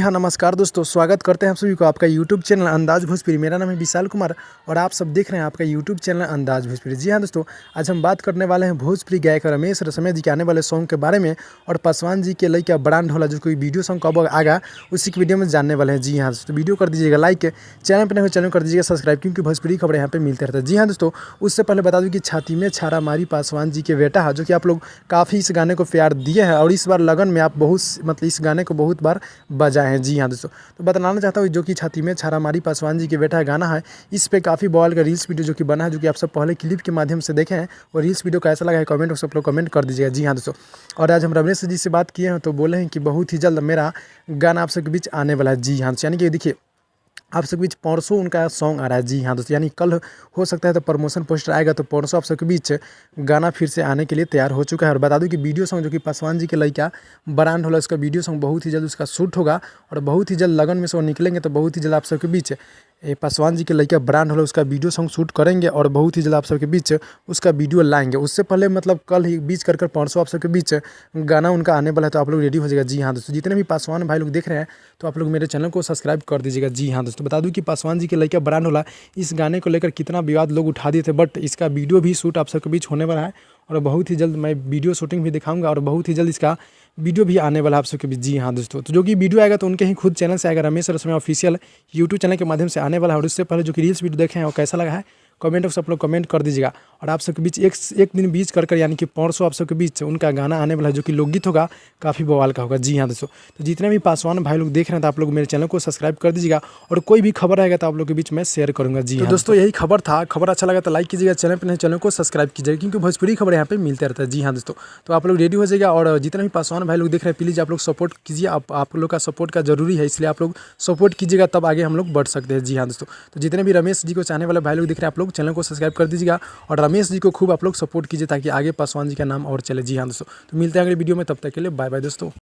हाँ, नमस्कार दोस्तों, स्वागत करते हैं आप सभी को आपका यूट्यूब चैनल अंदाज़ भोजपुरी। मेरा नाम है विशाल कुमार और आप सब देख रहे हैं आपका यूट्यूब चैनल अंदाज़ भोजपुरी। जी हाँ दोस्तों, आज हम बात करने वाले हैं भोजपुरी गायक रमेश रसमय जी के आने वाले सॉन्ग के बारे में और पासवान जी के लइका ब्रांड होला जो कोई वीडियो सॉन्ग कब आएगा उसी की वीडियो में जानने वाले हैं। जी हाँ दोस्तों, वीडियो कर दीजिएगा लाइक, चैनल पर नहीं चैनल कर दीजिएगा सब्सक्राइब, क्योंकि भोजपुरी खबर यहाँ पे मिलते रहता है। जी हाँ दोस्तों, उससे पहले बता दूँ कि छाती में छारा मारी पासवान जी के बेटा है, जो कि आप लोग काफ़ी इस गाने को प्यार दिए हैं और इस बार लगन में आप बहुत इस गाने को बहुत बार बजाए हैं। जी हाँ दोस्तों, तो बताना चाहता हूँ जो कि छाती में छारा मारी पासवान जी के बेटा गाना है, इस पे काफ़ी बवाल का रील्स वीडियो जो कि बना है, जो कि आप सब पहले क्लिप के माध्यम से देखे हैं। और रील्स वीडियो कैसा लगा है कमेंट सब लोग कमेंट कर दीजिएगा। जी हाँ दोस्तों, और आज हम रमेश जी से बात किए हैं तो बोले हैं कि बहुत ही जल्द मेरा गाना आप सबके बीच आने वाला है। जी हाँ, यानी कि देखिए आप सबके बीच परसों उनका सॉन्ग आ रहा है। जी हाँ दोस्तों, यानी कल हो सकता है तो प्रमोशन पोस्टर आएगा, तो परसों आप सबके बीच गाना फिर से आने के लिए तैयार हो चुका है। और बता दूं कि वीडियो सॉन्ग जो कि पासवान जी के लइका ब्रांड होला, उसका वीडियो सॉन्ग बहुत ही जल्द उसका शूट होगा और बहुत ही जल्द लगन में से वो निकलेंगे, तो बहुत ही जल्द आप सबके बीच पासवान जी के लइका ब्रांड होला उसका वीडियो सॉन्ग शूट करेंगे और बहुत ही जल्द आप सबके बीच उसका वीडियो लाएंगे। उससे पहले कल ही बीच कर परसों आप सबके बीच गाना उनका आने वाला है, तो आप लोग रेडी हो जाएगा। जी हाँ दोस्तों, जितने भी पासवान भाई लोग देख रहे हैं तो आप लोग मेरे चैनल को सब्सक्राइब कर दीजिएगा। जी हाँ दोस्तों, बता दूं कि पासवान जी के लइका ब्रांड होला इस गाने को लेकर कितना विवाद लोग उठा दिए थे, बट इसका वीडियो भी शूट आप सबके बीच होने वाला है और बहुत ही जल्द मैं वीडियो शूटिंग भी दिखाऊंगा और बहुत ही जल्द इसका वीडियो भी आने वाला है आप सबके बीच। जी हाँ दोस्तों, तो जो कि वीडियो आएगा तो उनके ही खुद चैनल से आएगा, रमेश रसमय ऑफिशियल यूट्यूब चैनल के माध्यम से आने वाला है। और उससे पहले जो कि रील्स वीडियो देखे हैं वो कैसा लगा है कमेंट बॉक्स आप लोग कमेंट कर दीजिएगा। और आप सबके बीच एक दिन बीच कर यानी कि परसों आप सबके बीच उनका गाना आने वाला है, जो कि लोकगीत होगा, काफ़ी बवाल का होगा। जी हाँ दोस्तों, तो जितने भी पासवान भाई लोग देख रहे हैं तो आप लोग मेरे चैनल को सब्सक्राइब कर दीजिएगा और कोई भी खबर आएगा तो आप लोग के बीच मैं शेयर करूँगा। जी हाँ दोस्तों, यही खबर था। खबर अच्छा लगा तो लाइक कीजिएगा, चैनल पर नहीं चैनल को सब्सक्राइब कीजिएगा, क्योंकि भोजपुरी खबर यहाँ पे मिलते रहता है। जी हाँ दोस्तों, तो आप लोग रेडी हो जाएगा और जितने भी पासवान भाई लोग देख रहे हैं प्लीज़ आप लोग सपोर्ट कीजिए। आप लोग का सपोर्ट का जरूरी है, इसलिए आप लोग सपोर्ट कीजिएगा, तब आगे हम लोग बढ़ सकते हैं। जी हाँ दोस्तों, तो जितने भी रमेश जी को चाहने वाले भाई लोग दिख रहे हैं आप लोग चैनल को सब्सक्राइब कर दीजिएगा और रमेश जी को खूब आप लोग सपोर्ट कीजिए ताकि आगे पासवान जी का नाम और चले। जी हाँ दोस्तों, तो मिलते हैं अगले वीडियो में, तब तक के लिए बाय बाय दोस्तों।